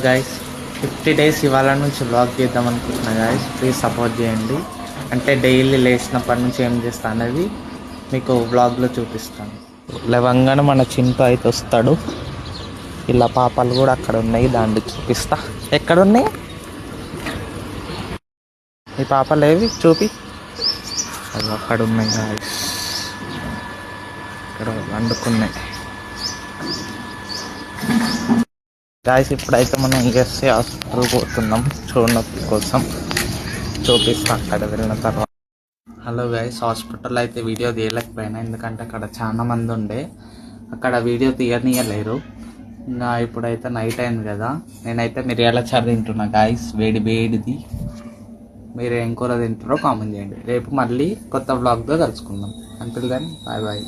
Guys 50 days ఇవాళ నుంచి blog చేద్దాం అనుకుంటున్నా గైస్. ప్లీజ్ సపోర్ట్ చేయండి. అంటే డైలీ లేచినప్పటి నుంచి ఏం చేస్తా అనేది మీకు బ్లాగ్లో చూపిస్తాను. లేవంగానే మన చింటూ అయితే వస్తాడు. ఇలా పాపాలు కూడా అక్కడ ఉన్నాయి, దాన్ని చూపిస్తా. ఎక్కడున్నాయి ఈ పాపలు? ఏవి చూపి. అవి అక్కడ ఉన్నాయి గైస్, ఇక్కడ వండుకున్నాయి గాయస్. ఇప్పుడైతే మనం ఈఎస్ఐ హాస్పిటల్ పోతున్నాం చూడనొప్పి కోసం. చూపిస్తాం అక్కడ వెళ్ళిన తర్వాత. హలో గాయస్, హాస్పిటల్ అయితే వీడియో తీయలేకపోయినా ఎందుకంటే అక్కడ చాలా మంది ఉండే, అక్కడ వీడియో తీయనీయలేరు. ఇంకా ఇప్పుడైతే నైట్ అయింది కదా, నేనైతే మిరియాల చారు తింటున్నా గాయస్, వేడి వేడిది. మీరు ఏం కూర తింటారో కామెంట్ చేయండి. రేపు మళ్ళీ కొత్త వ్లాగ్తో కలుసుకుందాం. Until then bye bye.